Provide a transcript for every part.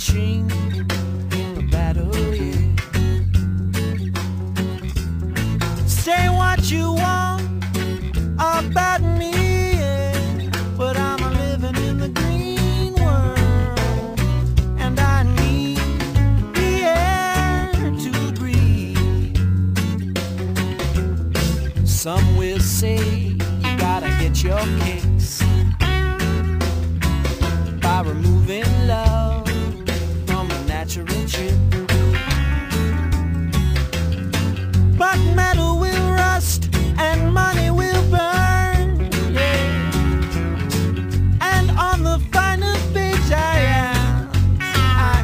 watching in the battle, yeah. Say what you want about me, yeah, but I'm a living in the green world, and I need the air to breathe. Some will say you gotta get your kicks by removing love from a natural chip. But metal will rust and money will burn, yeah. And on the final page I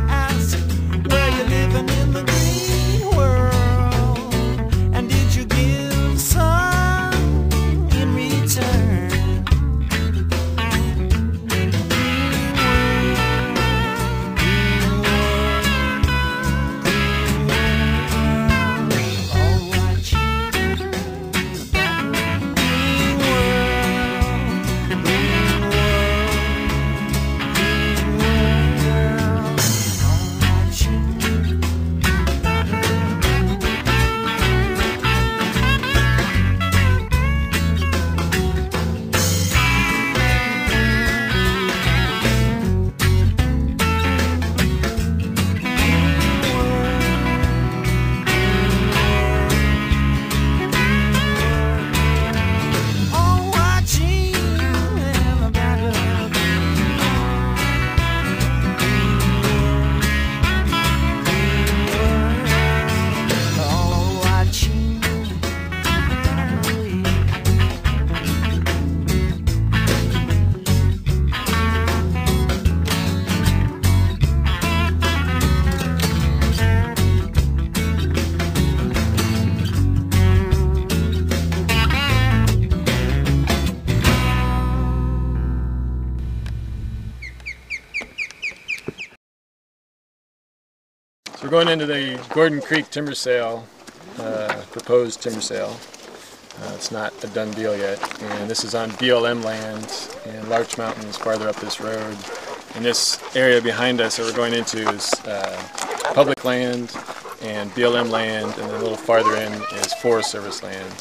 ask, were you living in the green world? And did you give some in return? So we're going into the Gorden Creek Timber Sale, proposed timber sale. It's not a done deal yet, and this is on BLM land, and Larch Mountain is farther up this road. And this area behind us that we're going into is public land and BLM land, and then a little farther in is Forest Service land.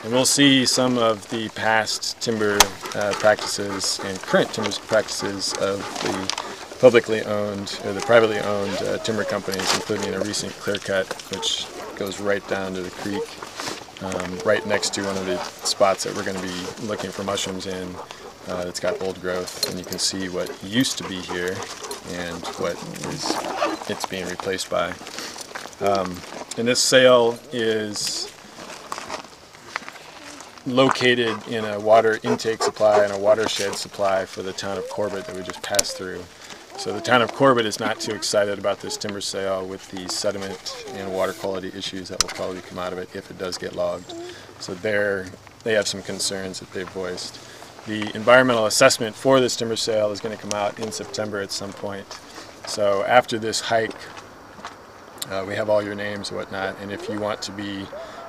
And we'll see some of the past timber practices and current timber practices of the publicly owned or the privately owned timber companies, including a recent clear cut which goes right down to the creek, right next to one of the spots that we're going to be looking for mushrooms in. It's got old growth, and you can see what used to be here and what it's being replaced by. And this sale is located in a water intake supply and a watershed supply for the town of Corbett that we just passed through. So the town of Corbett is not too excited about this timber sale with the sediment and water quality issues that will probably come out of it if it does get logged. So they have some concerns that they've voiced. The environmental assessment for this timber sale is going to come out in September at some point. So after this hike, we have all your names and whatnot, and if you want to be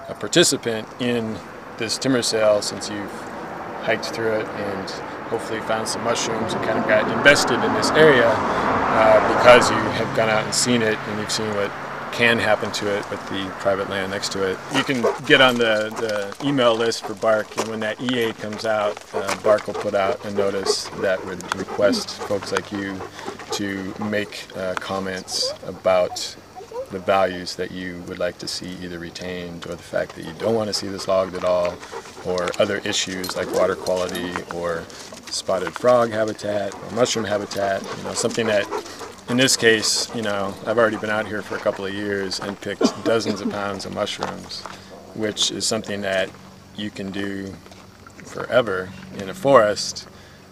a participant in this timber sale, since you've hiked through it and hopefully found some mushrooms and kind of got invested in this area because you have gone out and seen it and you've seen what can happen to it with the private land next to it. You can get on the email list for BARC, and when that EA comes out, BARC will put out a notice that would request folks like you to make comments about the values that you would like to see either retained, or the fact that you don't want to see this logged at all, or other issues like water quality or spotted frog habitat or mushroom habitat, something that in this case, I've already been out here for a couple of years and picked dozens of pounds of mushrooms, which is something that you can do forever in a forest,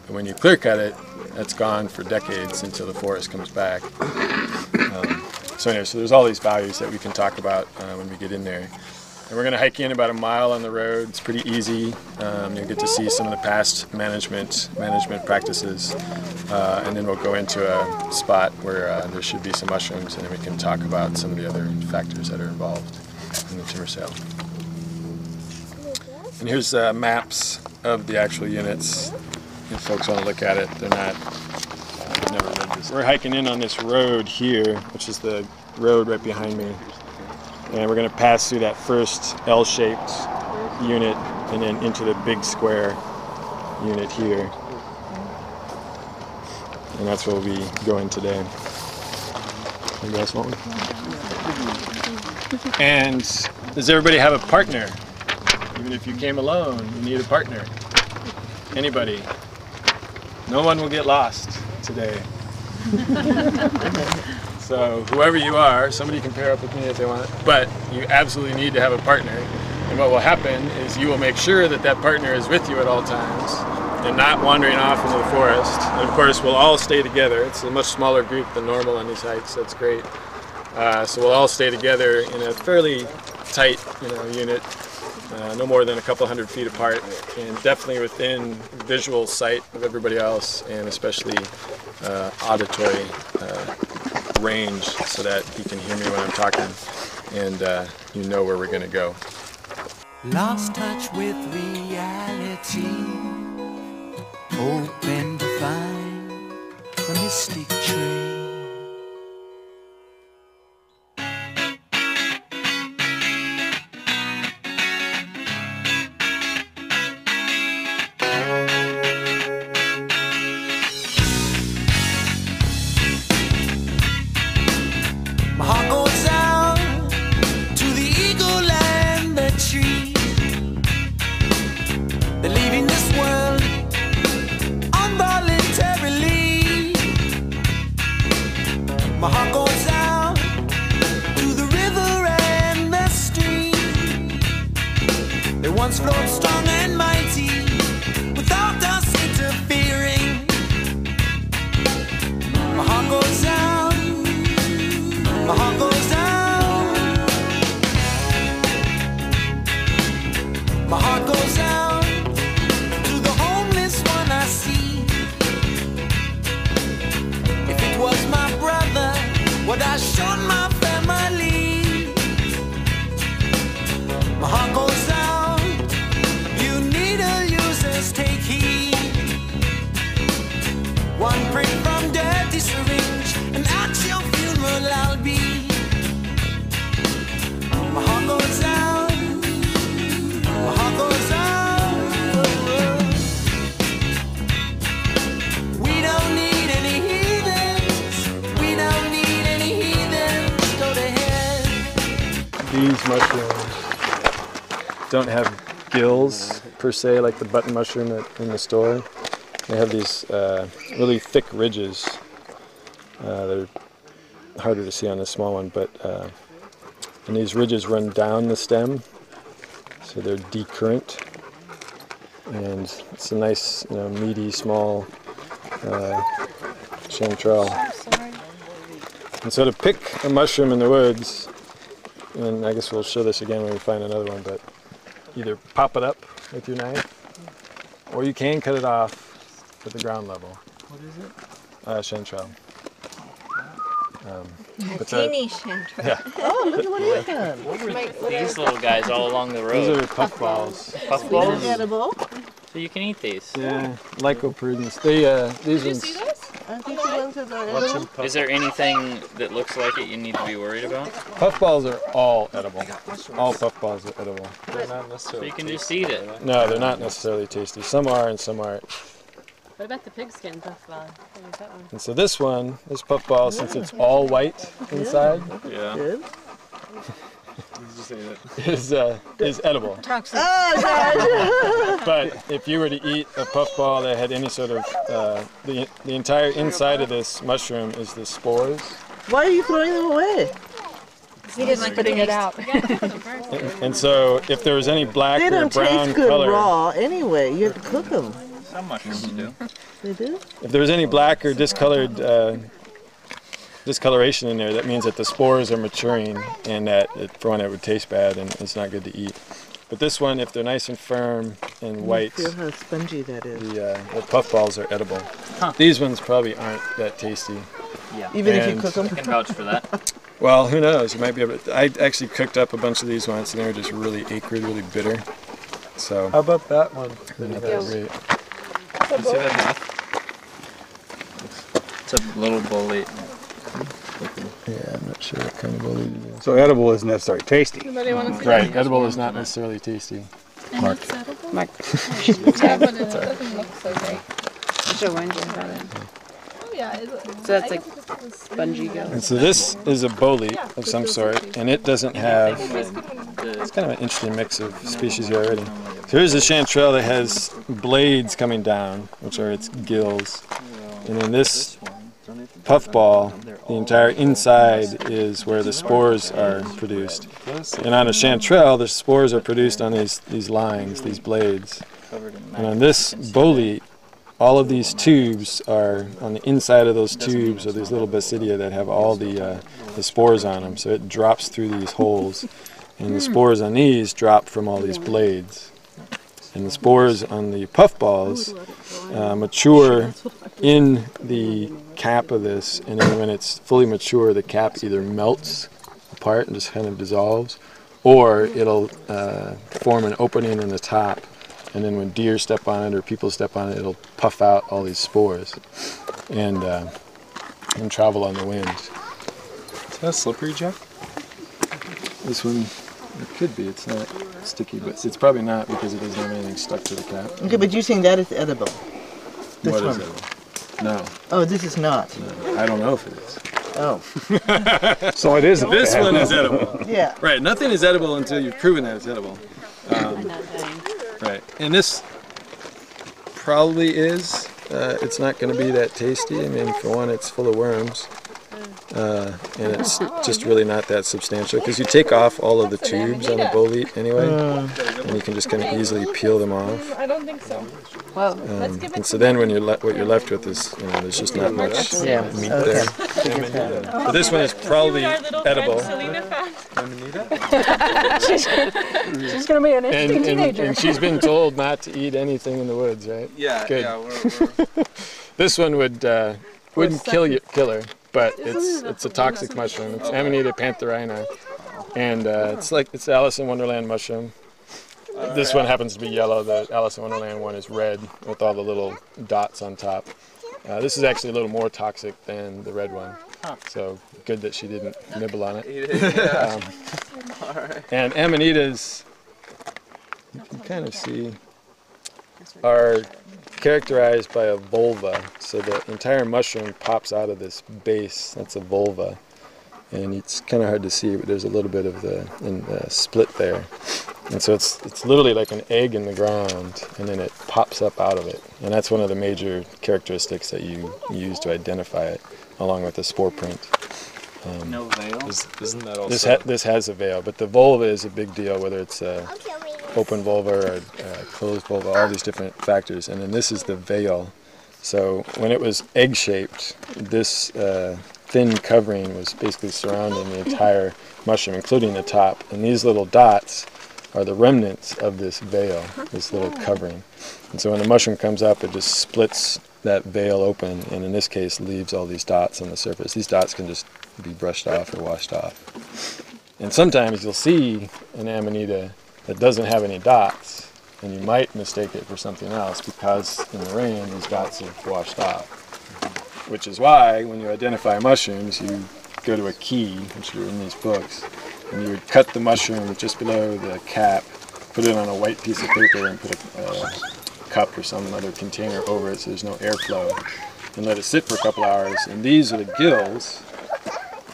but when you clear cut it, that's gone for decades until the forest comes back. So there's all these values that we can talk about when we get in there. And we're going to hike in about a mile on the road. It's pretty easy. You'll get to see some of the past management practices, and then we'll go into a spot where there should be some mushrooms, and then we can talk about some of the other factors that are involved in the timber sale. And here's maps of the actual units. If folks want to look at it, they're not I've never read this. We're hiking in on this road here, which is the road right behind me. And we're going to pass through that first L-shaped unit and then into the big square unit here. And that's where we'll be going today. You guys want one? And does everybody have a partner? Even if you came alone, you need a partner. Anybody? No one will get lost today. So whoever you are, somebody can pair up with me if they want, but you absolutely need to have a partner. And what will happen is you will make sure that that partner is with you at all times and not wandering off into the forest. And of course, we'll all stay together. It's a much smaller group than normal on these hikes. That's great. So we'll all stay together in a fairly tight, unit, no more than a couple hundred feet apart, and definitely within visual sight of everybody else, and especially auditory range, so that he can hear me when I'm talking, and you know where we're going to go. Lost touch with reality, hoping to find a mystic train. My heart goes out to the eagle and the tree. They're leaving this world involuntarily. My heart goes out to the river and the stream. They once flowed strong and mighty without us interfering. My heart goes out, my heart goes out, my heart goes out to the homeless one I see. If it was my brother, would I show my family? My heart goes out, you needle users, take heed. One prick from dirty syringe, and at your funeral I'll be. My heart goes out, my heart goes out. We don't need any heathens, we don't need any heathens, go to hell. These mushrooms don't have gills per se like the button mushroom in the store. They have these really thick ridges that are harder to see on this small one, but and these ridges run down the stem, so they're decurrent, and it's a nice, meaty, small chanterelle. And so to pick a mushroom in the woods, and I guess we'll show this again when we find another one, but either pop it up with your knife, or you can cut it off at the ground level. What is it? Chanterelle. Teeny chanterelle. Yeah. Oh, look at what you have. What were these little guys all along the road? These are puffballs. Puffballs? Edible. So you can eat these. Yeah, lycoprudence. These ones. I think the ones that are edible. Is there anything that looks like it you need to be worried about? Puffballs are all edible. All puffballs are edible. They're not necessarily So you can just eat it. No, they're not necessarily tasty. Some are and some aren't. What about the pigskin puffball? What is that one? And so this puffball, since it's all white inside, Yeah. Good. Just ate it. is edible. Oh, God. But if you were to eat a puffball that had any sort of, the entire inside of this mushroom is the spores. Why are you throwing them away? He didn't like putting it out. And so if there was any black They or don't brown taste good color, raw anyway. You have to cook them. Some mushrooms do. They do? if there was any black or discolored discoloration in there, that means that the spores are maturing, and that for one, it would taste bad and it's not good to eat. But this one, if they're nice and firm and white, Feel how spongy that is. the puffballs are edible. Huh. These ones probably aren't that tasty. Yeah. Even if you And- cook them. I can vouch for that. Well, who knows? You might be able to. I actually cooked up a bunch of these once, and they were just really acrid, really bitter. So How about that one? they're not that great. You see that mouth? It's a little bolete. Yeah, I'm not sure what kind of bolete it is. So edible isn't necessarily tasty. Anybody want to see Right, edible is not necessarily tasty. Mark. It's edible? Mark. Yeah, but it doesn't look so great. Show one about it. Oh, yeah. So that's like spongy gum. And so this is a bolete of some sort, and it doesn't have, it's kind of an interesting mix of species here already. So here's a chanterelle that has blades coming down, which are its gills. And then this puffball, the entire inside is where the spores are produced. And on a chanterelle, the spores are produced on these lines, these blades. And on this bolete, all of these tubes are, on the inside of those tubes are these little basidia that have all the spores on them. So it drops through these holes. And the spores on these drop from all these blades. And the spores on the puffballs mature in the cap of this, and then when it's fully mature, the cap either melts apart and just kind of dissolves, or it'll form an opening in the top, and then when deer step on it or people step on it, it'll puff out all these spores and travel on the wind. Is that slippery, Jeff? This one, it could be. It's not sticky, but it's probably not because it doesn't have anything stuck to the cap. Okay, but you're saying that is edible. This What one. is edible? No. Oh, this is not. No, I don't know if it is. Oh. So it isn't. This one is edible. Yeah. Right, nothing is edible until you've proven that it's edible. Right, and this probably is. It's not going to be that tasty. I mean, for one, it's full of worms. And it's just really not that substantial because you take off all of the tubes on the bolete anyway, and you can just kind of easily peel them off. I don't think so. Well, And so then when what you're left with is, you know, there's just not much Yeah. meat there. But this one is probably edible. she's gonna be an interesting teenager. And she's been told not to eat anything in the woods, right? Yeah, Good. yeah. We're This one wouldn't kill her, but it's a toxic mushroom. It's Amanita pantherina, and it's the Alice in Wonderland mushroom. This one happens to be yellow. The Alice in Wonderland one is red with all the little dots on top. This is actually a little more toxic than the red one, so good that she didn't nibble on it. And Amanitas, you can kind of see, are characterized by a vulva. So the entire mushroom pops out of this base. That's a vulva. And it's kind of hard to see, but there's a little bit of the split there. And so it's literally like an egg in the ground, and then it pops up out of it. And that's one of the major characteristics that you use to identify it, along with the spore print. No veil. Isn't that also? This has a veil, but the vulva is a big deal, whether it's open vulva or closed vulva, all these different factors. And then this is the veil. So when it was egg-shaped, this thin covering was basically surrounding the entire mushroom, including the top. And these little dots are the remnants of this veil, this little covering. And so when the mushroom comes up, it just splits that veil open, and in this case leaves all these dots on the surface. These dots can just be brushed off or washed off. And sometimes you'll see an Amanita that doesn't have any dots, and you might mistake it for something else because in the rain these dots have washed off. Which is why when you identify mushrooms, you go to a key, which are in these books, and you would cut the mushroom just below the cap, put it on a white piece of paper, and put a cup or some other container over it so there's no airflow, and let it sit for a couple hours. And these are the gills.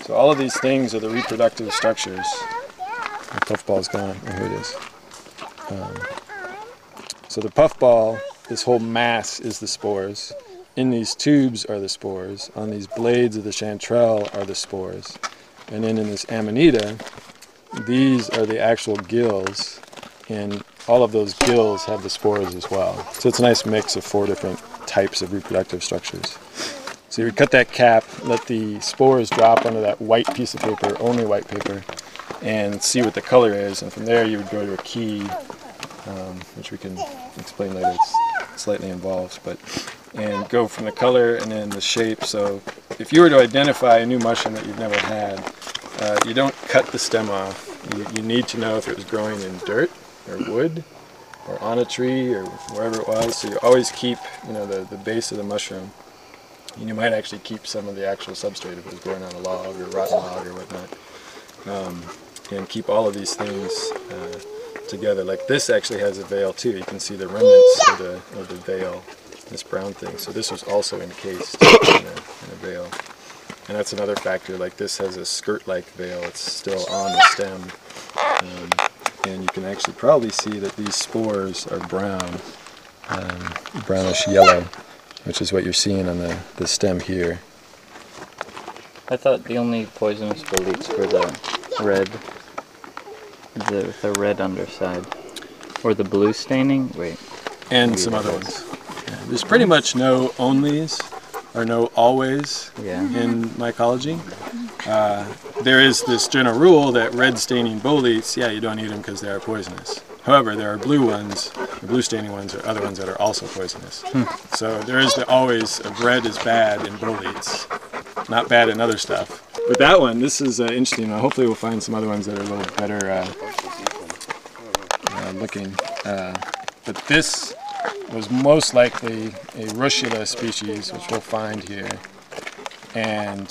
So all of these things are the reproductive structures. The puffball's gone. Oh, here it is. So the puffball, this whole mass is the spores. In these tubes are the spores. On these blades of the chanterelle are the spores. And then in this Amanita, these are the actual gills. And all of those gills have the spores as well. So it's a nice mix of 4 different types of reproductive structures. So you would cut that cap, let the spores drop onto that white piece of paper, only white paper, and see what the color is. And from there you would go to a key, which we can explain later. It's slightly involved, and go from the color and then the shape. So if you were to identify a new mushroom that you've never had, you don't cut the stem off. You need to know if it was growing in dirt or wood or on a tree or wherever it was. So you always keep, the base of the mushroom And you might actually keep some of the actual substrate if it was growing on a log or rotten log or whatnot. And keep all of these things together. Like this actually has a veil too. You can see the remnants of the veil, this brown thing. So this was also encased in a veil. And that's another factor. Like this has a skirt-like veil. It's still on the stem. And you can actually probably see that these spores are brown, brownish yellow, which is what you're seeing on the stem here. I thought the only poisonous boletes were the red, the red underside, or the blue staining. Wait. And some other ones. Yeah. There's pretty much no onlys or no always in mycology. There is this general rule that red staining boletes, you don't eat them because they are poisonous. However, there are blue ones, the blue staining ones, or other ones that are also poisonous. So there is the always of red is bad in boletes, not bad in other stuff. But that one, this is interesting. Hopefully we'll find some other ones that are a little better looking. But this was most likely a Russula species, which we'll find here. And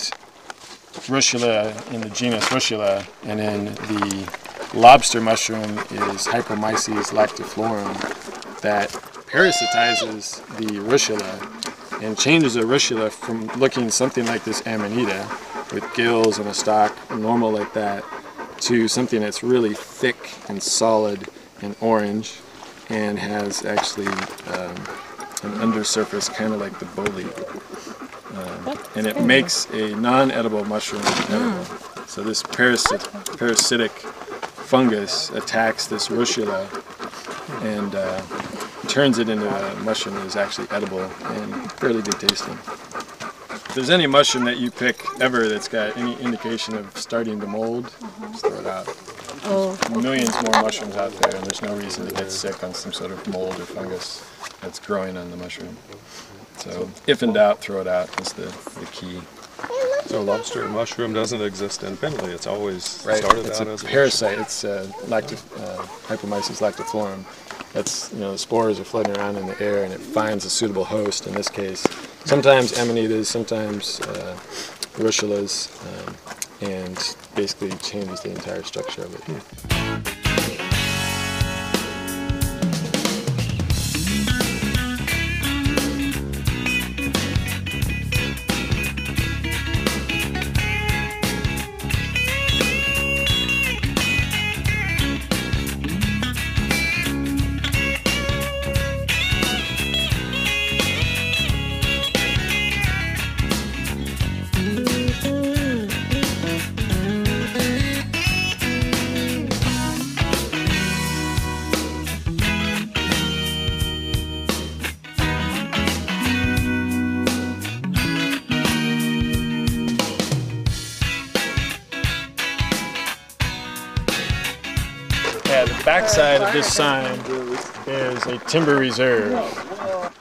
Russula in the genus Russula, and in the lobster mushroom is Hypomyces lactiflorum that parasitizes the Russula and changes a Russula from looking something like this Amanita with gills and a stalk normal like that to something that's really thick and solid and orange and has actually an undersurface kind of like the bolete. And it makes a non-edible mushroom edible. So this parasitic fungus attacks this Russula and turns it into a mushroom that is actually edible and fairly good tasting. If there's any mushroom that you pick ever that's got any indication of starting to mold, just throw it out. Millions more mushrooms out there, and there's no reason to get sick on some sort of mold or fungus that's growing on the mushroom. So if in doubt, throw it out is the key. So lobster mushroom doesn't exist independently. It's always Right. started It's out a as a parasite. It's Hypomyces lactiflorum. That's, the spores are floating around in the air, and it finds a suitable host. In this case, sometimes amanitas, sometimes russulas, and basically changes the entire structure of it. The backside of this sign is a timber reserve,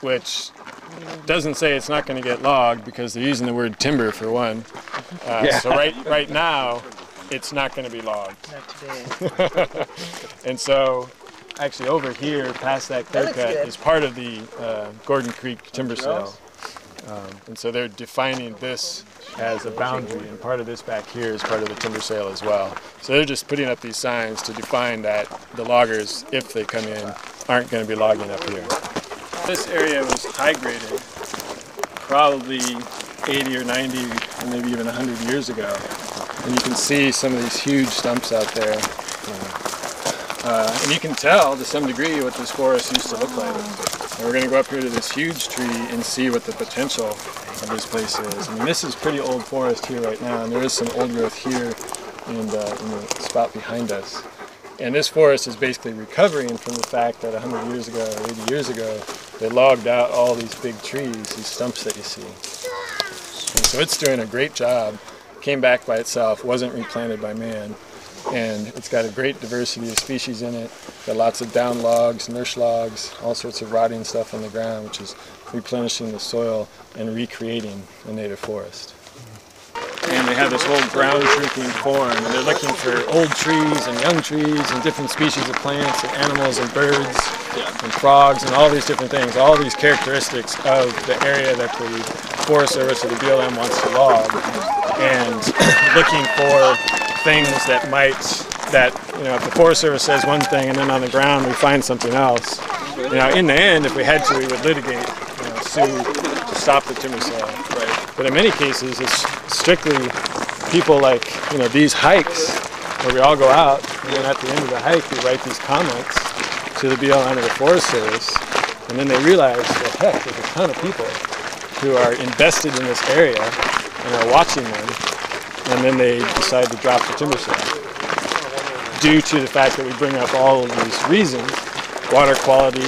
which doesn't say it's not going to get logged because they're using the word timber for one. So right now, it's not going to be logged. Not today. And so, actually over here, past that clear cut, is part of the Gorden Creek Timber Sale. And so they're defining this as a boundary, and part of this back here is part of the timber sale as well. So they're just putting up these signs to define that the loggers, if they come in, aren't going to be logging up here. This area was high graded probably 80 or 90 or maybe even 100 years ago. And you can see some of these huge stumps out there. And you can tell to some degree what this forest used to look like. And we're going to go up here to this huge tree and see what the potential of this place is. I mean, this is pretty old forest here right now, and there is some old growth here in the spot behind us. And this forest is basically recovering from the fact that 100 years ago or 80 years ago, they logged out all these big trees, these stumps that you see. And so it's doing a great job. Came back by itself, wasn't replanted by man. And it's got a great diversity of species in it. Got lots of down logs, nurse logs, all sorts of rotting stuff on the ground, which is replenishing the soil and recreating a native forest. And they have this whole ground shrinking form, and they're looking for old trees and young trees and different species of plants and animals and birds. and frogs and all these different things, all these characteristics of the area that the Forest Service or the BLM wants to log, and looking for things that might, if the Forest Service says one thing and then on the ground we find something else, in the end, if we had to, we would litigate, sue to stop the timber sale. Right. But in many cases, it's strictly people like, these hikes where we all go out, and then at the end of the hike, we write these comments to the BLM or the Forest Service, and then they realize, well, heck, there's a ton of people who are invested in this area and are watching them, and then they decide to drop the timber sale due to the fact that we bring up all of these reasons: water quality,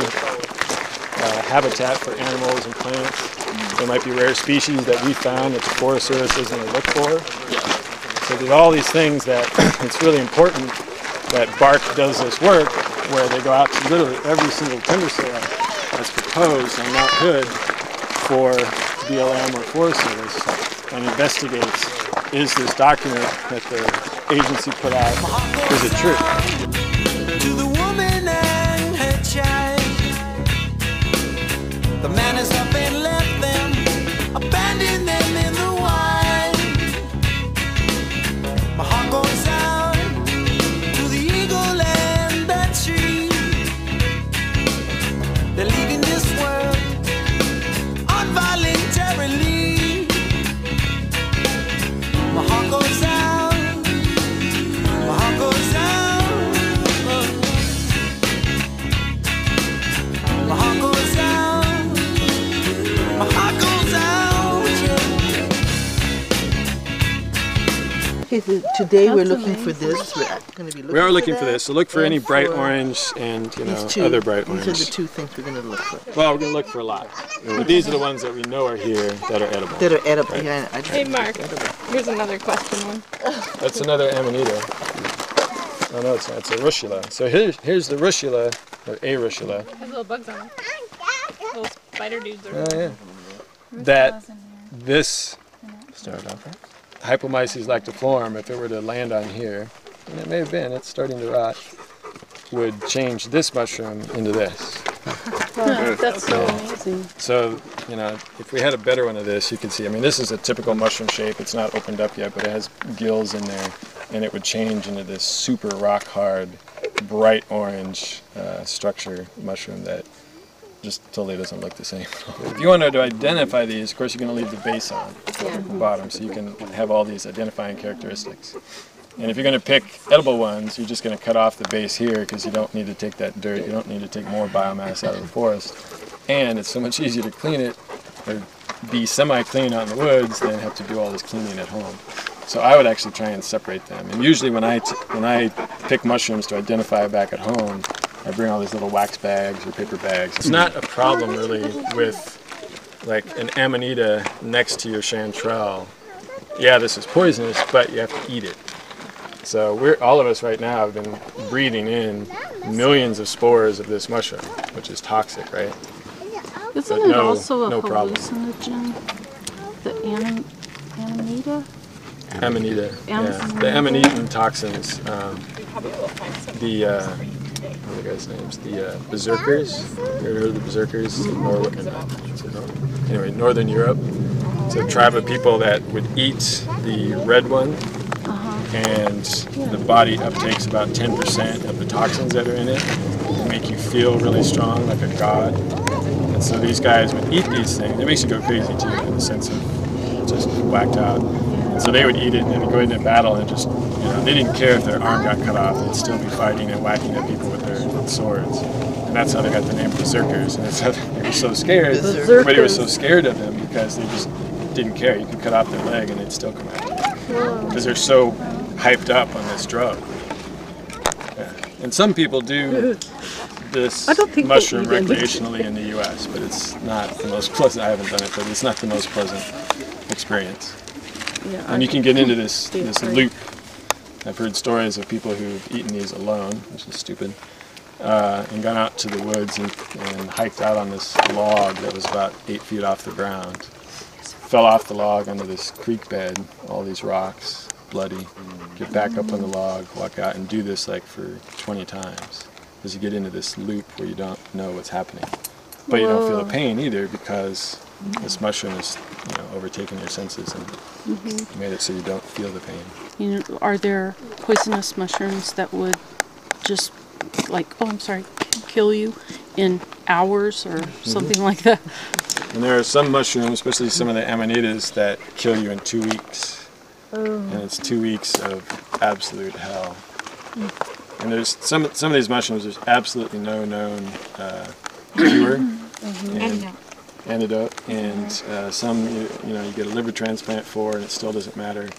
habitat for animals and plants. There might be rare species that we found that the Forest Service is going to look for. So there's all these things that it's really important that BARC does this work where they go out to literally every single timber sale that's proposed on Mount Hood for BLM or Forest Service and investigates, is this document that the agency put out, is it true? To the woman and her child, the man has up and left them, abandoned them in the wild. My heart goes out to the eagle and the tree. They're leaving this world involuntarily. My heart goes out, my heart goes out, my heart goes out, my heart goes out, yeah. Okay, so today we're That's looking for amazing. this. We're going to be looking We are looking for that. this, so look for any And bright for orange and these two. other bright These are the orange. two things we're going to look for. Well, we're going to look for a lot. But these are the ones that we know are here that are edible. That are edible. Yeah, I Hey, Mark. Here's another question one. That's another amanita. Oh no, it's not. It's a russula. So here's the russula, or a russula. Has little bugs on it. Little spider dudes are. Oh yeah. That this started off right. Hypomyces lactiform, if it were to land on here, and it may have been, it's starting to rot, would change this mushroom into this. That's so amazing. So, if we had a better one of this, you could see, this is a typical mushroom shape. It's not opened up yet, but it has gills in there, and it would change into this super rock hard, bright orange structure mushroom that just totally doesn't look the same. If you wanted to identify these, of course you're going to leave the base on Yeah. the bottom, so you can have all these identifying characteristics. And if you're going to pick edible ones, you're just going to cut off the base here because you don't need to take that dirt, you don't need to take more biomass out of the forest. And it's so much easier to clean it, or be semi-clean out in the woods, than have to do all this cleaning at home. So I would actually try and separate them. And usually when I pick mushrooms to identify back at home, I bring all these little wax bags or paper bags. It's not a problem really with like an amanita next to your chanterelle. Yeah, this is poisonous, but you have to eat it. So all of us right now have been breathing in millions of spores of this mushroom, which is toxic, right? Isn't But it also a no problem. hallucinogen? The amanita? Amanita, yeah. The amanitin toxins, what are the guys' names? The berserkers. You ever heard of the berserkers? Anyway, Northern Europe. It's a tribe of people that would eat the red one, and the body uptakes about 10% of the toxins that are in it. They make you feel really strong, like a god. And so these guys would eat these things. It makes you go crazy too, in the sense of just whacked out. And so they would eat it and then go into battle and just, they didn't care if their arm got cut off. They'd still be fighting and whacking at people with their swords. And that's how they got the name berserkers. And that's how they were so scared. Everybody was so scared of them because they just didn't care. You could cut off their leg and they'd still come after you. Because they're so hyped up on this drug. Yeah. And some people do this mushroom recreationally in the U.S., but it's not the most pleasant. I haven't done it, but it's not the most pleasant experience. Yeah, And you can get into this loop. I've heard stories of people who've eaten these alone, which is stupid, and gone out to the woods and hiked out on this log that was about 8 feet off the ground. Fell off the log onto this creek bed, all these rocks, bloody. Get back up on the log, walk out, and do this like for 20 times. Because you get into this loop where you don't know what's happening. But you don't feel the pain either because this mushroom is, overtaking your senses and made it so you don't feel the pain. You know, are there poisonous mushrooms that would just kill you in hours or something like that? And there are some mushrooms, especially some of the amanitas, that kill you in 2 weeks. And it's 2 weeks of absolute hell. And there's some of these mushrooms, there's absolutely no known cure and antidote, and some you get a liver transplant for, and it still doesn't matter.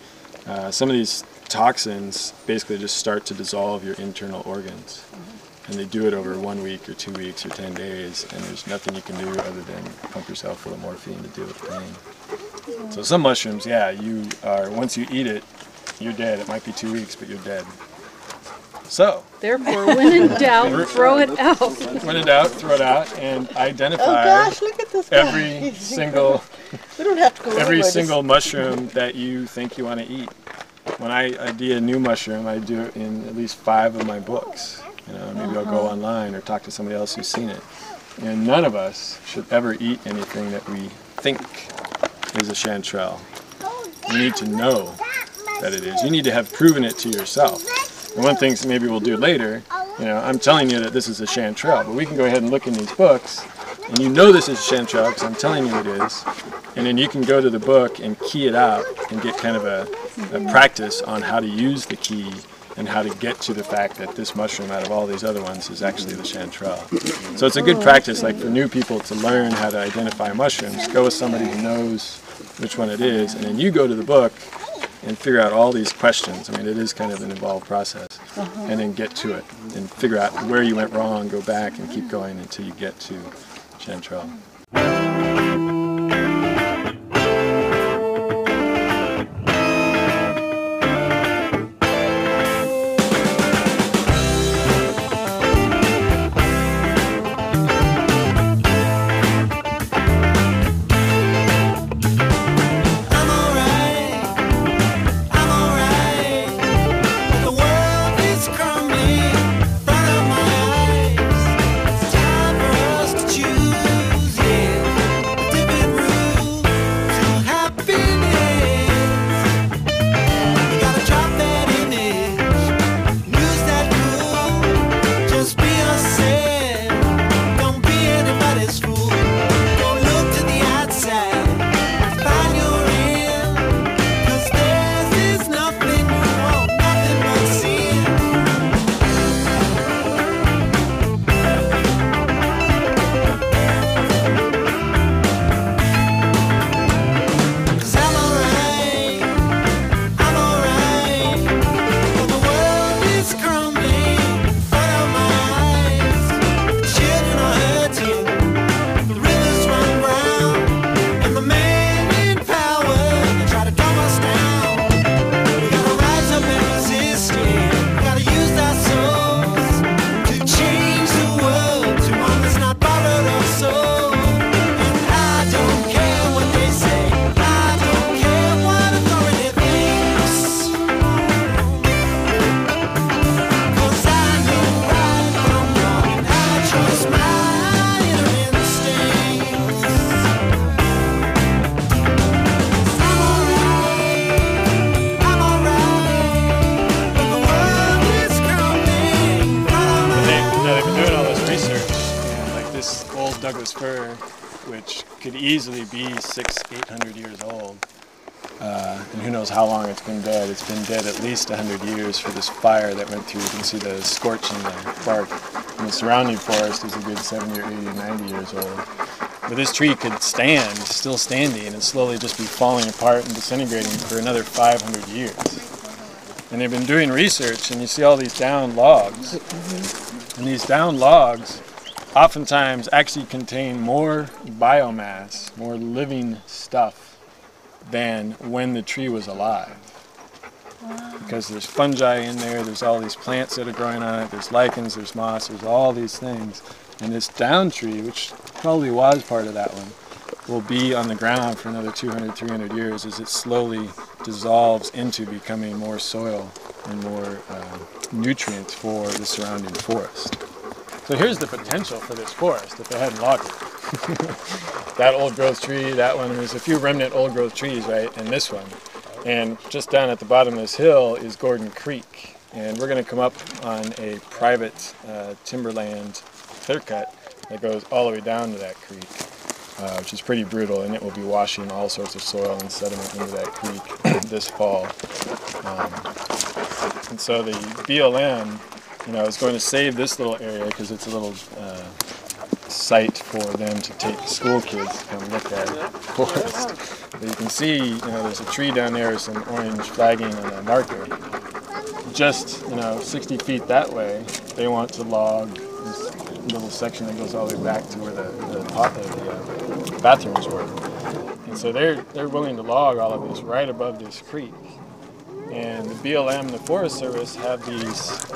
Some of these toxins basically just start to dissolve your internal organs, and they do it over 1 week or 2 weeks or 10 days, and there's nothing you can do other than pump yourself full of morphine to deal with the pain. So some mushrooms, you are, once you eat it, you're dead. It might be 2 weeks, but you're dead. So, therefore, when in doubt, throw it out. When in doubt, throw it out, and identify Look at this guy. every single We don't have to go every over single mushroom that you think you want to eat. When I do a new mushroom, I do it in at least 5 of my books. Maybe I'll go online or talk to somebody else who's seen it. And none of us should ever eat anything that we think is a chanterelle. You need to know that it is. You need to have proven it to yourself. And one thing maybe we'll do later, I'm telling you that this is a chanterelle, but we can go ahead and look in these books, and this is a chanterelle because I'm telling you it is, and then you can go to the book and key it out and get kind of a practice on how to use the key and how to get to the fact that this mushroom out of all these other ones is actually the chanterelle. So it's a good practice, like for new people, to learn how to identify mushrooms. Go with somebody who knows which one it is, and then you go to the book and figure out all these questions. I mean, it is kind of an involved process. And then get to it and figure out where you went wrong, go back and keep going until you get to chanterelle. Which could easily be 600-800 years old, and who knows how long it's been dead. It's been dead at least 100 years for this fire that went through. You can see the scorch in the bark, and the surrounding forest is a good 70 or 80 or 90 years old. But this tree could stand, still standing, and slowly just be falling apart and disintegrating for another 500 years. And they've been doing research, and you see all these downed logs, and these downed logs oftentimes actually contain more biomass, more living stuff than when the tree was alive. Wow. Because there's fungi in there, there's all these plants that are growing on it, there's lichens, there's moss, there's all these things. And this down tree, which probably was part of that one, will be on the ground for another 200, 300 years as it slowly dissolves into becoming more soil and more nutrients for the surrounding forest. So here's the potential for this forest if they hadn't logged it. That old growth tree, that one, there's a few remnant old growth trees, right, and this one. And just down at the bottom of this hill is Gorden Creek. And we're going to come up on a private timberland clear cut that goes all the way down to that creek, which is pretty brutal, and it will be washing all sorts of soil and sediment into that creek this fall. And so the BLM, is going to save this little area because it's a little site for them to take school kids to come look at the forest. But you can see, there's a tree down there with some orange flagging on a marker. Just, 60 feet that way, they want to log this little section that goes all the way back to where the bathrooms were. And so they're willing to log all of this right above this creek. And the BLM and the Forest Service have these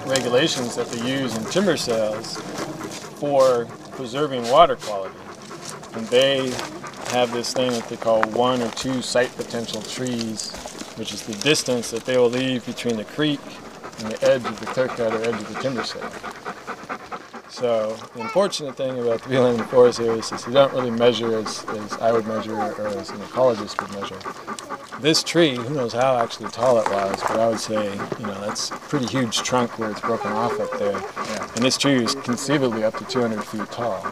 regulations that they use in timber sales for preserving water quality. And they have this thing that they call 1 or 2 site potential trees, which is the distance that they will leave between the creek and the edge of the clear cut or edge of the timber sale. So the unfortunate thing about the BLM and the Forest Service is you don't really measure as I would measure or as an ecologist would measure. This tree, who knows how actually tall it was, but I would say, that's a pretty huge trunk where it's broken off up there. Yeah. And this tree is conceivably up to 200 feet tall.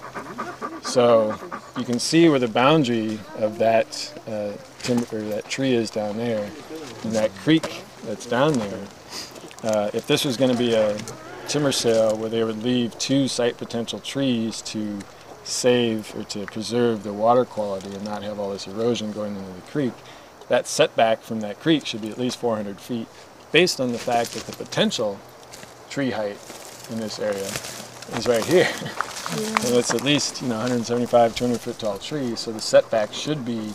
So you can see where the boundary of that timber, or that tree is down there, and that creek that's down there. If this was going to be a timber sale where they would leave 2 site potential trees to save or to preserve the water quality and not have all this erosion going into the creek, that setback from that creek should be at least 400 feet based on the fact that the potential tree height in this area is right here. Yeah. And it's at least 175, 200 foot tall trees, so the setback should be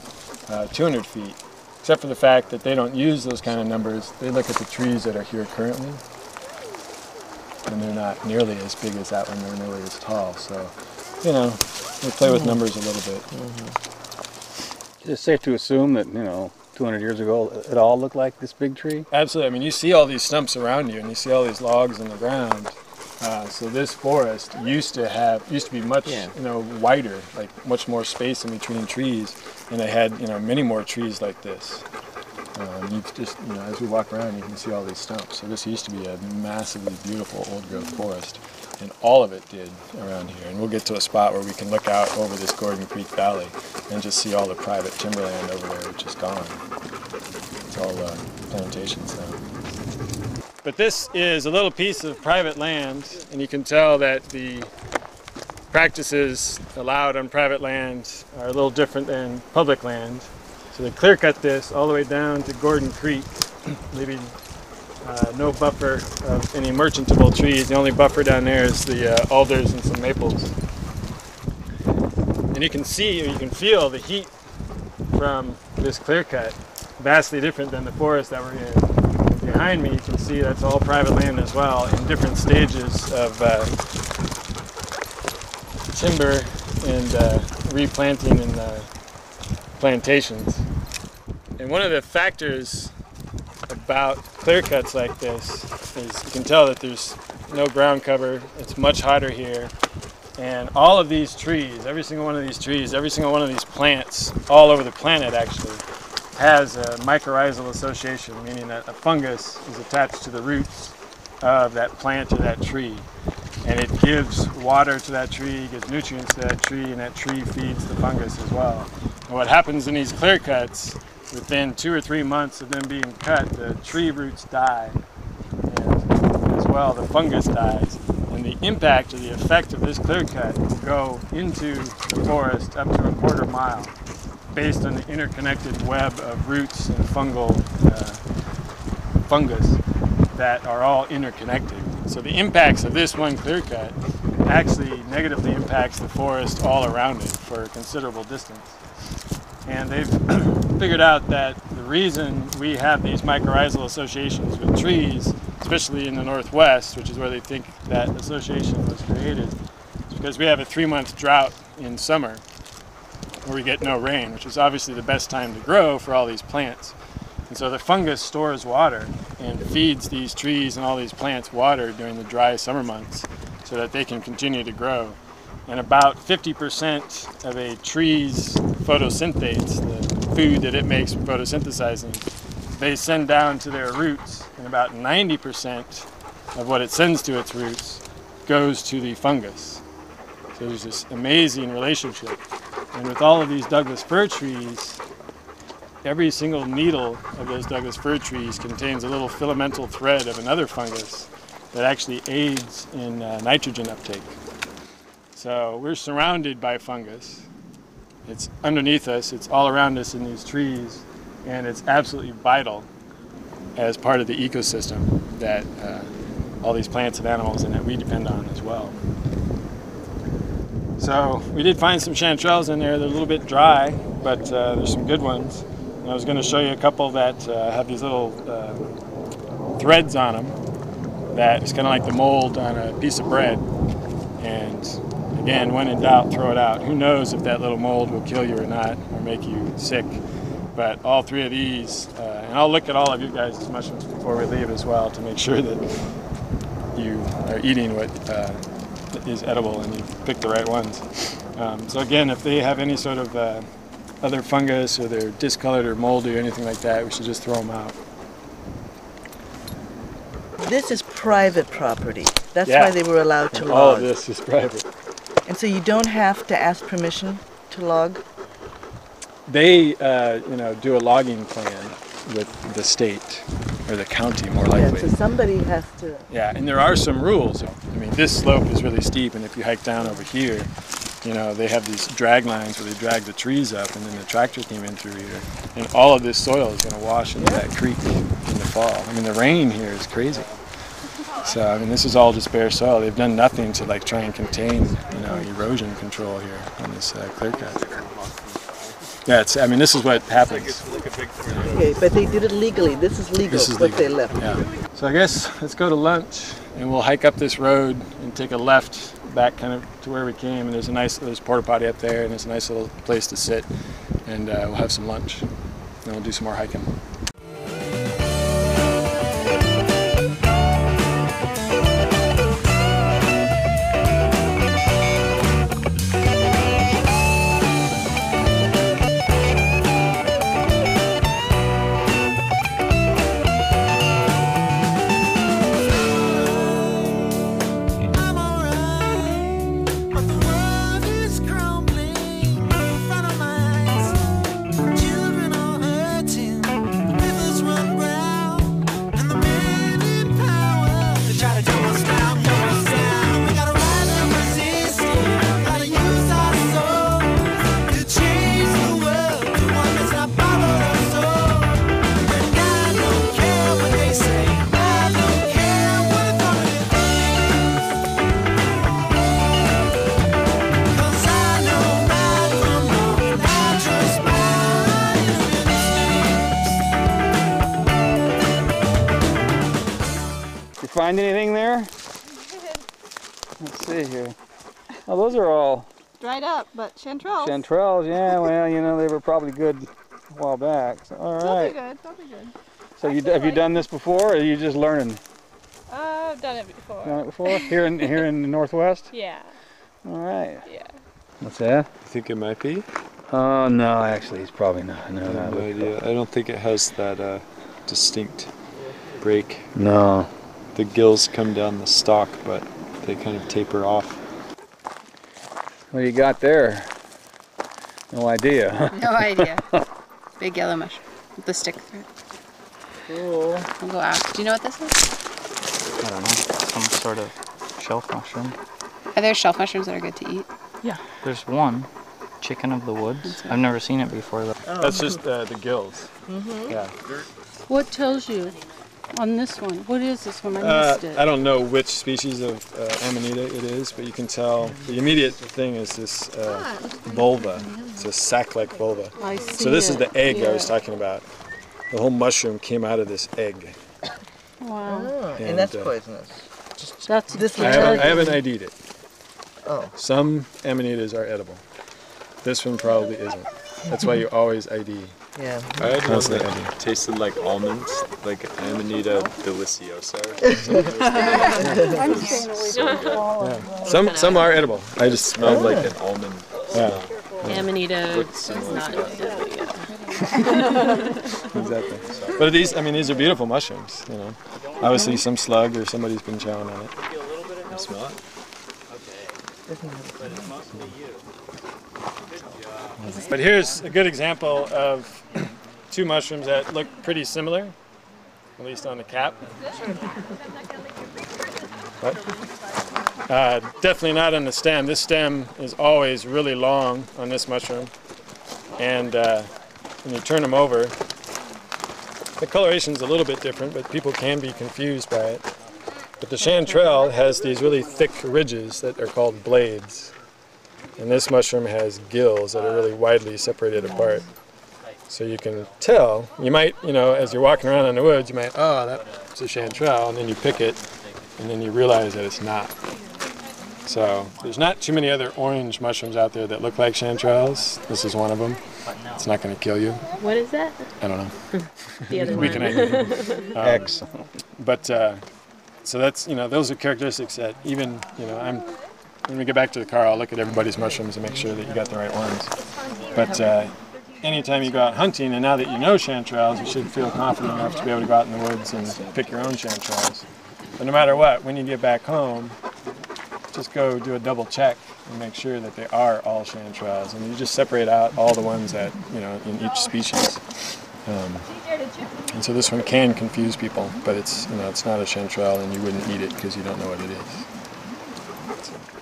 200 feet, except for the fact that they don't use those kind of numbers. They look at the trees that are here currently, and they're not nearly as big as that one, they're nearly as tall, so, we play with numbers a little bit. Is it safe to assume that, 200 years ago, it all looked like this big tree? Absolutely. I mean, you see all these stumps around you, and you see all these logs in the ground. So this forest used to be much, wider, like much more space in between trees, and they had, many more trees like this. You just, as we walk around, you can see all these stumps. So this used to be a massively beautiful old-growth forest, and all of it did around here. And we'll get to a spot where we can look out over this Gorden Creek Valley and just see all the private timberland over there, which is gone. It's all plantations now. But this is a little piece of private land, and you can tell that the practices allowed on private land are a little different than public land. So they clear cut this all the way down to Gorden Creek, leaving no buffer of any merchantable trees. The only buffer down there is the alders and some maples. And you can see, or you can feel the heat from this clear cut, vastly different than the forest that we're in. Behind me, you can see that's all private land as well, in different stages of timber and replanting and plantations. And one of the factors about clear cuts like this is you can tell that there's no ground cover, it's much hotter here, and all of these trees, every single one of these trees, every single one of these plants, all over the planet actually, has a mycorrhizal association, meaning that a fungus is attached to the roots of that plant or that tree. And it gives water to that tree, gives nutrients to that tree, and that tree feeds the fungus as well. And what happens in these clear cuts, within 2 or 3 months of them being cut, the tree roots die, and as well the fungus dies. And the impact or the effect of this clear cut will go into the forest up to a quarter mile, based on the interconnected web of roots and fungal fungus that are all interconnected. So the impacts of this one clear cut actually negatively impacts the forest all around it for a considerable distance. And they've figured out that the reason we have these mycorrhizal associations with trees, especially in the Northwest, which is where they think that association was created, is because we have a 3-month drought in summer where we get no rain, which is obviously the best time to grow for all these plants. And so the fungus stores water and feeds these trees and all these plants water during the dry summer months so that they can continue to grow. And about 50% of a tree's photosynthase, the food that it makes from photosynthesizing, they send down to their roots, and about 90% of what it sends to its roots goes to the fungus. So there's this amazing relationship. And with all of these Douglas fir trees, every single needle of those Douglas fir trees contains a little filamental thread of another fungus that actually aids in nitrogen uptake. So we're surrounded by fungus. It's underneath us, it's all around us in these trees, and it's absolutely vital as part of the ecosystem that all these plants and animals and that we depend on as well. So we did find some chanterelles in there. They're a little bit dry, but there's some good ones. And I was going to show you a couple that have these little threads on them that is kind of like the mold on a piece of bread. And again, when in doubt, throw it out. Who knows if that little mold will kill you or not, or make you sick. But all three of these, and I'll look at all of you guys' mushrooms before we leave as well to make sure that you are eating what is edible and you pick the right ones. So again, if they have any sort of other fungus or they're discolored or moldy or anything like that, we should just throw them out. This is private property. That's Yeah. why they were allowed to And log. all of this is private. And so you don't have to ask permission to log? They, do a logging plan with the state or the county, more Yeah, likely. so somebody has to. Yeah, and there are some rules. I mean, this slope is really steep, and if you hike down over here, they have these drag lines where they drag the trees up, and then the tractor came in through here, and all of this soil is going to wash into that creek in the fall. I mean, the rain here is crazy. So, I mean, this is all just bare soil. They've done nothing to try and contain, erosion control here on this clear cut. Yeah, this is what happens. Okay, but they did it legally. This is legal, This is what legal. they left. Yeah. So I guess let's go to lunch, and we'll hike up this road and take a left back kind of to where we came. And there's porta potty up there, and there's a nice little place to sit, and we'll have some lunch, and we'll do some more hiking. Find anything there? Let's see here. Oh, those are all Dried up, but chanterelles. chanterelles. Yeah, well, they were probably good a while back. So, all They'll right. be good. They'll be good. So have you done this before, or are you just learning? I've done it before. Done it before? Here in the Northwest? Yeah. All right. Yeah. What's that? I think it might be. Oh no, actually, it's probably not. No, I have no idea. I don't think it has that distinct break. No. The gills come down the stalk, but they kind of taper off. What do you got there? No idea. Huh? No idea. Big yellow mushroom with the stick through it. Cool. We'll go ask. Do you know what this is? I don't know, some sort of shelf mushroom. Are there shelf mushrooms that are good to eat? Yeah, there's one, chicken of the woods. I've never seen it before though. That's just the gills. Mm-hmm. Yeah. What tells you on this one? What is this one? I missed it. I don't know which species of amanita it is, but you can tell the immediate thing is this vulva. It's a sac-like vulva. I see So this is the egg I was yeah. talking about. The whole mushroom came out of this egg. Wow. Oh, And, and that's uh, poisonous. That's This I haven't ID'd it. Oh. Some amanitas are edible. This one probably isn't. That's why you always ID. Yeah. I had one How's that that? tasted like almonds, like Amanita deliciosa. Some are edible. I just Smelled like an almond. yeah. Amanita Looked is similar not to deadly. Exactly. But these, I mean, these are beautiful mushrooms. You know, obviously some slug or somebody's been chowing on it. You smell it? But here's a good example of two mushrooms that look pretty similar, at least on the cap. But definitely not on the stem. This stem is always really long on this mushroom, and when you turn them over, the coloration's a little bit different, but people can be confused by it. But the chanterelle has these really thick ridges that are called blades. And this mushroom has gills that are really widely separated apart. So you can tell, you might, you know, as you're walking around in the woods, you might, oh, that's a chanterelle, and then you pick it, and then you realize that it's not. So there's not too many other orange mushrooms out there that look like chanterelles. This is one of them. It's not going to kill you. What is that? I don't know. The other We one. can agree. Excellent. But so that's, you know, those are characteristics that even, you know, when we get back to the car, I'll look at everybody's mushrooms and make sure that you got the right ones. But anytime you go out hunting, and now that you know chanterelles, you should feel confident enough to be able to go out in the woods and pick your own chanterelles. But no matter what, when you get back home, just go do a double check and make sure that they are all chanterelles. And you just separate out all the ones that, you know, in each species. And so this one can confuse people, but it's, you know, it's not a chanterelle, and you wouldn't eat it because you don't know what it is.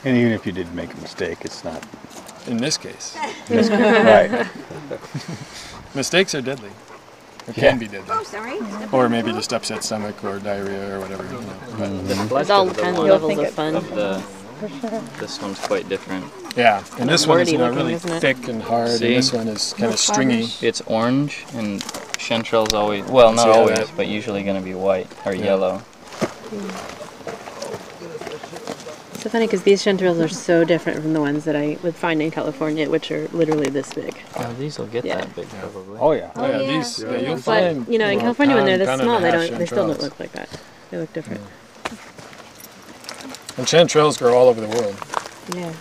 And even if you did make a mistake, it's not. In this case, Right. mistakes are deadly. Or can be deadly. Oh, sorry. Or maybe just upset stomach or diarrhea or whatever. You know. But, There's all kinds of levels of fun. This one's quite different. yeah, and this one is, you know, Wordy looking, really isn't it? thick and hard, See? and this one is kind of stringy. It's orange, and chanterelle's always, well, not See how always, that- but usually going to be white or yellow. It's so funny because these chanterelles are so different from the ones that I would find in California, which are literally this big. Oh, these will get Yeah. that big probably. Oh yeah. Oh, yeah, these, yeah, you'll But find, you know, in well, California when they're this pound small, and a half they still don't chanterelles. look like that. They look different. And chanterelles grow all over the world. Yeah.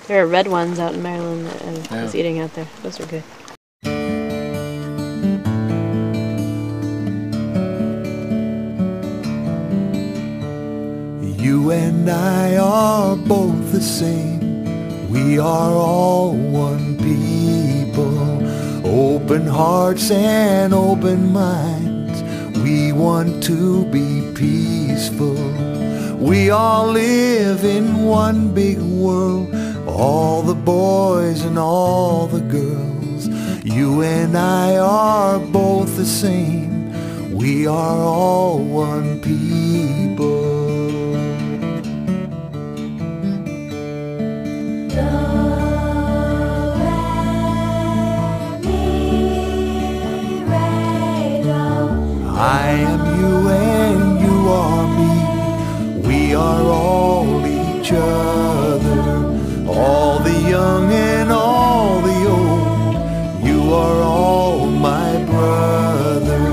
There are red ones out in Maryland that I was Yeah. eating out there. Those are good. You and I are both the same. We are all one people. Open hearts and open minds. We want to be peaceful. We all live in one big world. All the boys and all the girls. You and I are both the same. We are all one people. I am you and you are me. We are all each other. All the young and all the old. You are all my brother.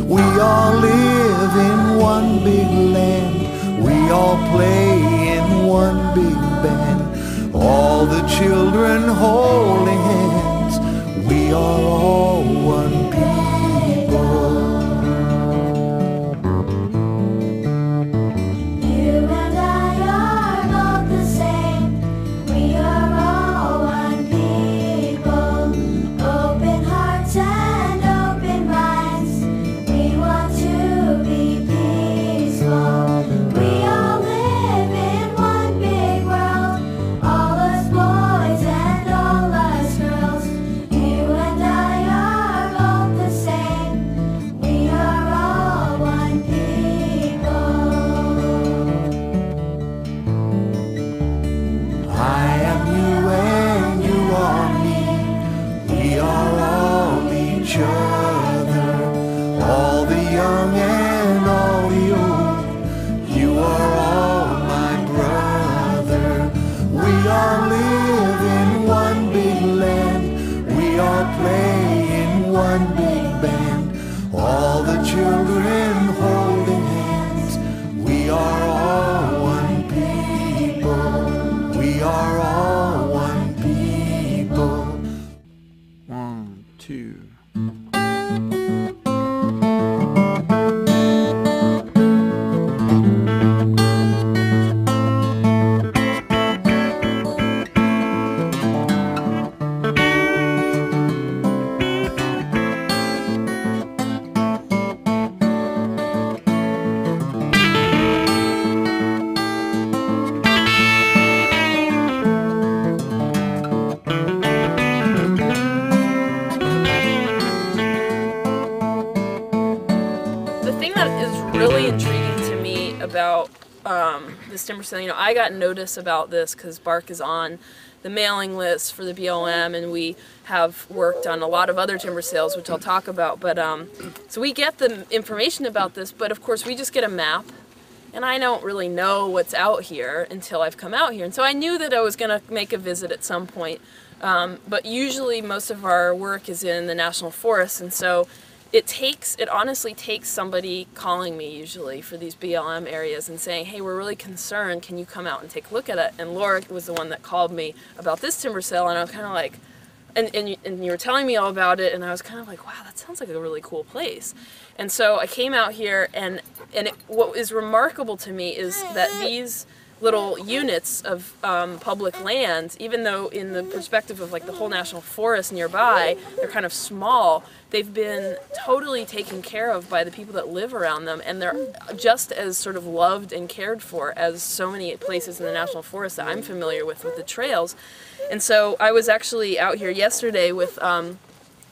We all live in one big land. We all play in one big band. All the children holding hands. We are all one people. All us boys and all us girls, you and I one big band, all the children holding hands. We are all one people. We are all one people. 1, 2. Really intriguing to me about this timber sale. You know, I got notice about this because Bark is on the mailing list for the BLM, and we have worked on a lot of other timber sales, which I'll talk about. But so we get the information about this, but of course we just get a map, and I don't really know what's out here until I've come out here. And so I knew that I was going to make a visit at some point, but usually most of our work is in the national forest, and so it honestly takes somebody calling me usually for these BLM areas and saying, hey, we're really concerned, can you come out and take a look at it? And Laura was the one that called me about this timber sale, and I was kind of like, and you were telling me all about it, and I was kind of like, wow, that sounds like a really cool place. And so I came out here, and what is remarkable to me is that these little units of public land, even though in the perspective of like the whole national forest nearby, they're kind of small, they've been totally taken care of by the people that live around them, and they're just as sort of loved and cared for as so many places in the national forest that I'm familiar with the trails. And so I was actually out here yesterday with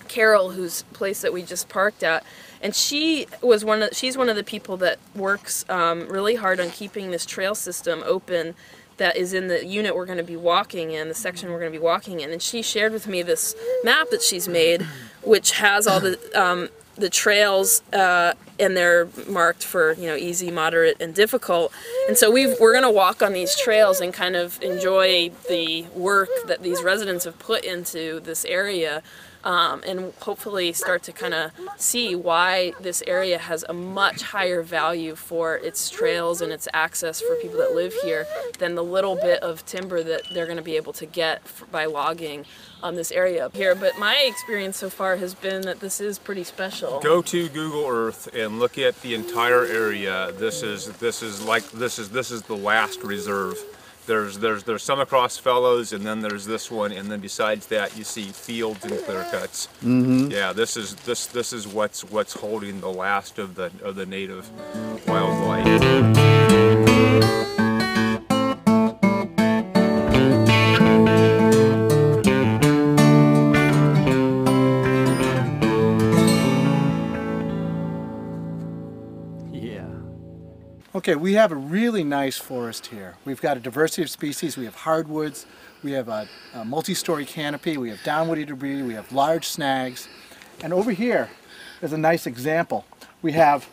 Carol, whose place that we just parked at, and she's one of the people that works really hard on keeping this trail system open that is in the unit we're going to be walking in, the section we're going to be walking in. And she shared with me this map that she's made, which has all the trails, and they're marked for, you know, easy, moderate, and difficult. And so we're going to walk on these trails and kind of enjoy the work that these residents have put into this area. And hopefully start to kind of see why this area has a much higher value for its trails and its access for people that live here than the little bit of timber that they're going to be able to get by logging on this area up here. But my experience so far has been that this is pretty special. Go to Google Earth and look at the entire area. This is the last reserve. There's some across Fellows, and then there's this one, and then besides that you see fields and clear cuts. Mm-hmm. Yeah, this is what's holding the last of the native wildlife. Okay, we have a really nice forest here. We've got a diversity of species. We have hardwoods, we have a multi-story canopy, we have downwoody debris, we have large snags. And over here is a nice example. We have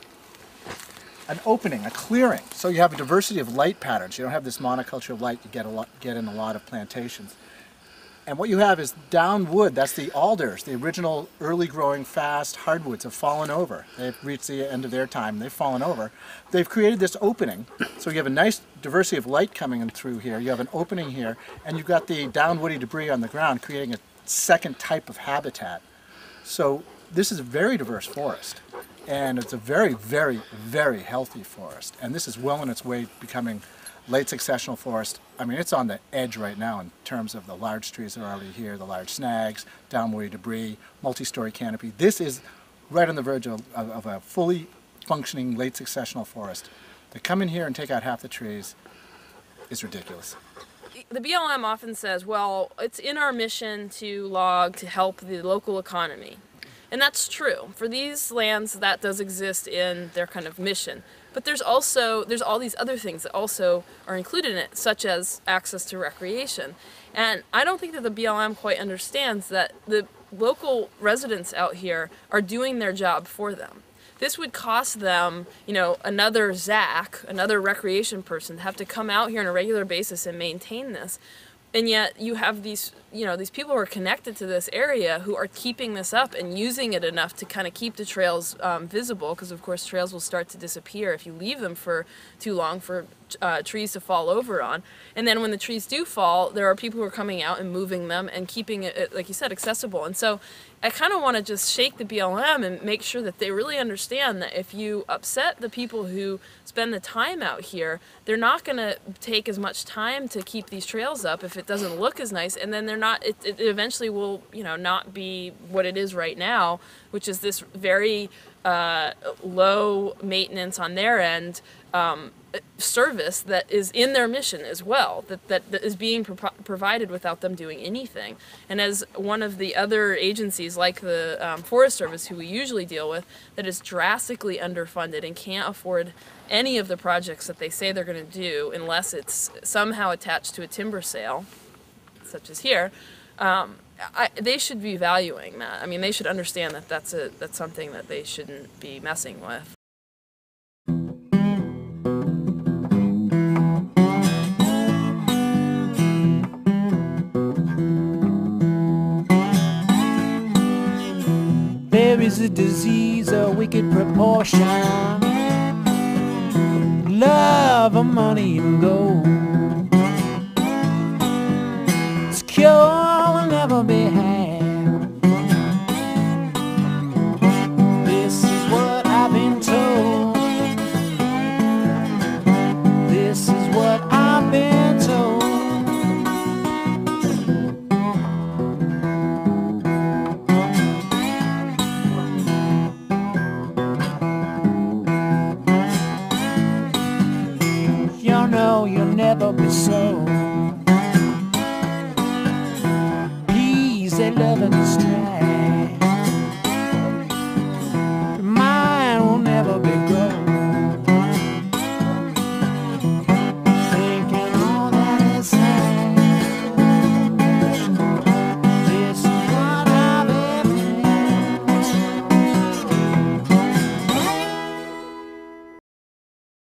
an opening, a clearing. So you have a diversity of light patterns. You don't have this monoculture of light you get in a lot of plantations. And what you have is down wood. That's the alders. The original early growing fast hardwoods have fallen over. They've reached the end of their time. They've fallen over. They've created this opening. So you have a nice diversity of light coming in through here. You have an opening here, and you've got the downwoody debris on the ground creating a second type of habitat. So this is a very diverse forest, and it's a very, very, very healthy forest. And this is well on its way becoming late successional forest. I mean, it's on the edge right now in terms of the large trees that are already here, the large snags, downwoody debris, multi-story canopy. This is right on the verge of a fully functioning late successional forest. To come in here and take out half the trees is ridiculous. The BLM often says, well, it's in our mission to log to help the local economy. And that's true. For these lands, that does exist in their kind of mission. But there's all these other things that also are included in it, such as access to recreation. And I don't think that the BLM quite understands that the local residents out here are doing their job for them. This would cost them, you know, another Zach, another recreation person, to have to come out here on a regular basis and maintain this. And yet you have these, these people who are connected to this area who are keeping this up and using it enough to kind of keep the trails visible, because of course trails will start to disappear if you leave them for too long for trees to fall over on. And then when the trees do fall, there are people who are coming out and moving them and keeping it, like you said, accessible. And so I kind of want to just shake the BLM and make sure that they really understand that if you upset the people who spend the time out here, they're not going to take as much time to keep these trails up if it doesn't look as nice, and then they're not, it eventually will, not be what it is right now, which is this very low maintenance on their end service that is in their mission as well, that is being provided without them doing anything. And as one of the other agencies like the Forest Service, who we usually deal with, that is drastically underfunded and can't afford any of the projects that they say they're going to do unless it's somehow attached to a timber sale, such as here, they should be valuing that. I mean, they should understand that that's something that they shouldn't be messing with. There is a disease, a wicked proportion, love of money and gold. Its cure will never be had. This is what I've been told. This is what I've been told. You'll never be